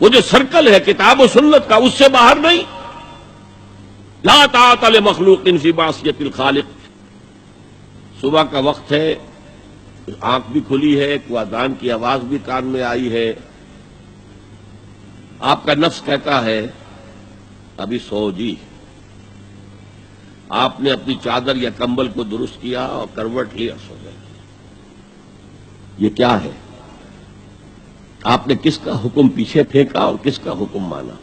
وہ جو سرکل ہے کتاب و سنت کا، اس سے باہر نہیں. لا طاعت لمخلوق فی معصیۃ الخالق. صبح کا وقت ہے، آنکھ بھی کھلی ہے، کوئی اذان کی آواز بھی کان میں آئی ہے، آپ کا نفس کہتا ہے ابھی سو جی. آپ نے اپنی چادر یا کمبل کو درست کیا اور کروٹ لیا، سو گئے. یہ کیا ہے؟ آپ نے کس کا حکم پیچھے پھینکا اور کس کا حکم مانا؟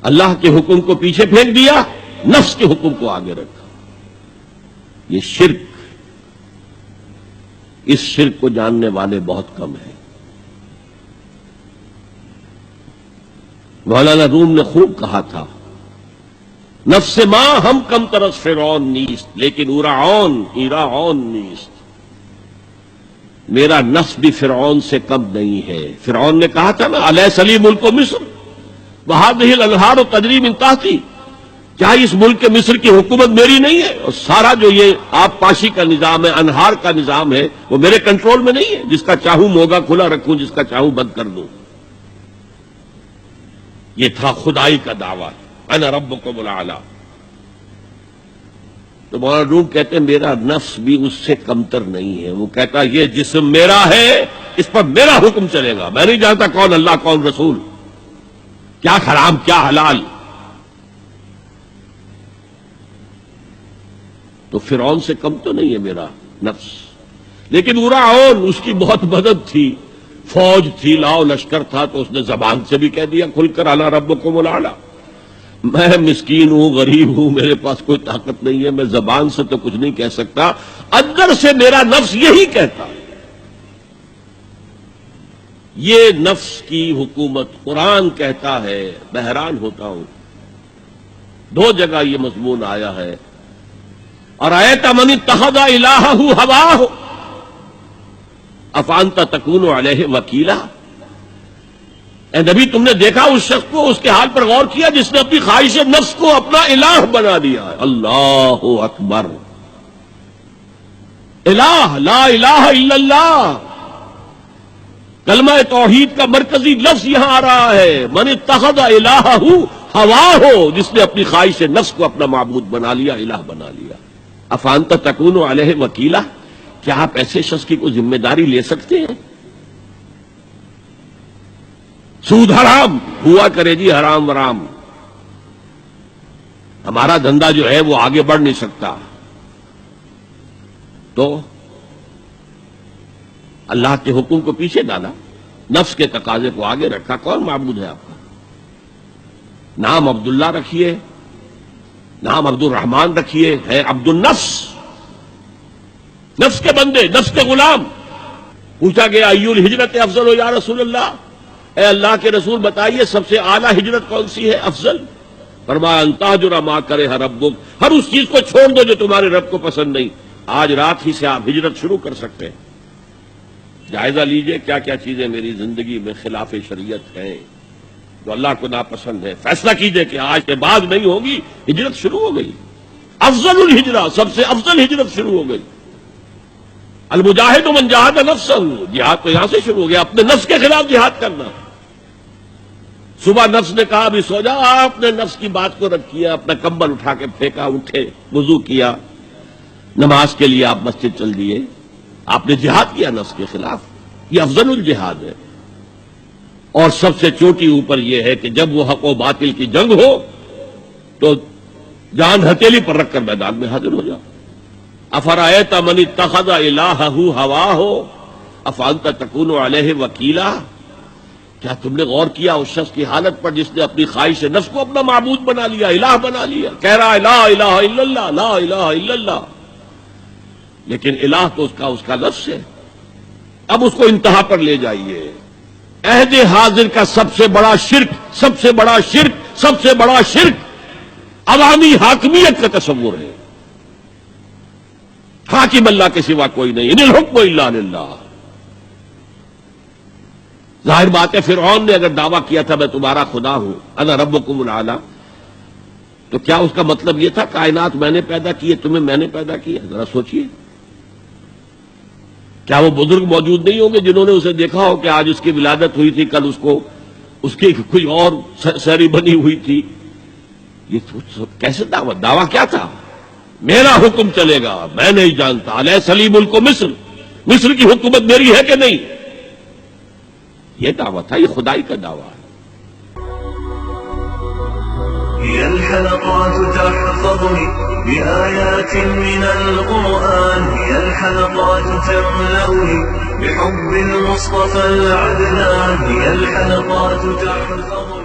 اللہ کے حکم کو پیچھے پھینک دیا، نفس کے حکم کو آگے رکھا. یہ شرک. اس شرک کو جاننے والے بہت کم ہیں. مولانا روم نے خوب کہا تھا، نفس ماں ہم کم ترس فرعون نیست لیکن ایراعون نیست. میرا نفس بھی فرعون سے کم نہیں ہے. فرعون نے کہا تھا نا الیس لی ملک مصر وہذہ الانہار تجری من تحتی، کیا اس ملک مصر کی حکومت میری نہیں ہے؟ اور سارا جو یہ آب پاشی کا نظام ہے، انہار کا نظام ہے، وہ میرے کنٹرول میں نہیں ہے؟ جس کا چاہوں موگا کھلا رکھوں، جس کا چاہوں بند کر دوں. یہ تھا خدائی کا دعویٰ، انا ربکم الاعلی. تو مولانا روم کہتے ہیں میرا نفس بھی اس سے کمتر نہیں ہے. وہ کہتا یہ جسم میرا ہے، اس پر میرا حکم چلے گا. میں نہیں جانتا کون اللہ کون رسول، کیا حرام کیا حلال. تو فرعون سے کم تو نہیں ہے میرا نفس. لیکن ایراعون اس کی بہت مدد تھی، فوج تھی، لاؤ لشکر تھا، تو اس نے زبان سے بھی کہہ دیا کھل کر انا ربکم الاعلی. میں مسکین ہوں، غریب ہوں، میرے پاس کوئی طاقت نہیں ہے، میں زبان سے تو کچھ نہیں کہہ سکتا، اندر سے میرا نفس یہی کہتا. یہ نفس کی حکومت قرآن کہتا ہے. میں حیران ہوتا ہوں، دو جگہ یہ مضمون آیا ہے. ارأیت من اتخذ الہہ ہواہ افانت تکون علیہ وکیلا. اے نبی تم نے دیکھا اس شخص کو، اس کے حال پر غور کیا جس نے اپنی خواہش نفس کو اپنا الہ بنا دیا ہے. اللہ اکبر. الہ، لا الہ الا اللہ. کلمہ توحید کا مرکزی لفظ یہاں آ رہا ہے. من اتخذ الہہ ہواہ، جس نے اپنی خواہش نفس کو اپنا معبود بنا لیا، الہ بنا لیا. افانت تکون علیہ وکیلا، کیا آپ ایسے شخص کی کوئی ذمہ داری لے سکتے ہیں؟ سود حرام ہوا کرے جی، حرام ورام، ہمارا دھندا جو ہے وہ آگے بڑھ نہیں سکتا. تو اللہ کے حکم کو پیچھے ڈالا، نفس کے تقاضے کو آگے رکھا. کون معبود ہے آپ کا؟ نام عبداللہ رکھیے، نام عبد الرحمان رکھیے، ہے عبد النفس، نفس کے بندے، نفس کے غلام. پوچھا گیا ای الہجرت افضل یا رسول اللہ، اے اللہ کے رسول بتائیے سب سے اعلیٰ ہجرت کون سی ہے، افضل؟ فرمایا ان تہجر ما کرہ ربک، ہر اس چیز کو چھوڑ دو جو تمہارے رب کو پسند نہیں. آج رات ہی سے آپ ہجرت شروع کر سکتے ہیں. جائزہ لیجئے کیا کیا چیزیں میری زندگی میں خلاف شریعت ہیں جو اللہ کو ناپسند ہے. فیصلہ کیجئے کہ آج کے بعد نہیں ہوگی. ہجرت شروع ہو گئی. افضل الہجرہ، سب سے افضل ہجرت شروع ہو گئی. المجاہد من جاہد نفسہ، جہاد تو یہاں سے شروع ہو گیا، اپنے نفس کے خلاف جہاد کرنا. صبح نفس نے کہا ابھی سو جا، آپ نے نفس کی بات کو رد کیا، اپنا کمبل اٹھا کے پھینکا، اٹھے، وضو کیا، نماز کے لیے آپ مسجد چل دیے. آپ نے جہاد کیا نفس کے خلاف. یہ افضل الجہاد ہے. اور سب سے چوٹی اوپر یہ ہے کہ جب وہ حق و باطل کی جنگ ہو تو جان ہتھیلی پر رکھ کر میدان میں حاضر ہو جاؤ. افرأیت من اتخذ الہہ ہواہ افانت تکون علیہ وکیلا. کیا تم نے غور کیا اس شخص کی حالت پر جس نے اپنی خواہش نفس کو اپنا معبود بنا لیا، الہ بنا لیا؟ کہہ رہا ہے لا الہ الا اللہ، لا الہ الا اللہ، لیکن الہ تو اس کا لفظ ہے. اب اس کو انتہا پر لے جائیے. عہد حاضر کا سب سے بڑا شرک، سب سے بڑا شرک، سب سے بڑا شرک عوامی حاکمیت کا تصور ہے. حاکم اللہ کے سوا کوئی نہیں، ان الحکم الا للہ. ظاہر بات ہے فرعون نے اگر دعویٰ کیا تھا میں تمہارا خدا ہوں، انا ربکم الاعلی، تو کیا اس کا مطلب یہ تھا کائنات میں نے پیدا کی ہے، تمہیں میں نے پیدا کیا؟ ذرا سوچئے. کیا وہ بزرگ موجود نہیں ہوں گے جنہوں نے اسے دیکھا ہو کہ آج اس کی ولادت ہوئی تھی، کل اس کی کوئی اور سیری بنی ہوئی تھی؟ یہ کیسے دعویٰ کیا تھا؟ میرا حکم چلے گا، میں نہیں جانتا، علیہ سلیم ملک مصر کی حکومت میری ہے کہ نہیں؟ یہ دعویٰ تھا، یہ خدائی کا دعویٰ ہے۔ هي الحلقات تحفظني بآيات من القرآن، هي الحلقات تملأني بحب المصطفى العدنان، هي الحلقات تحفظني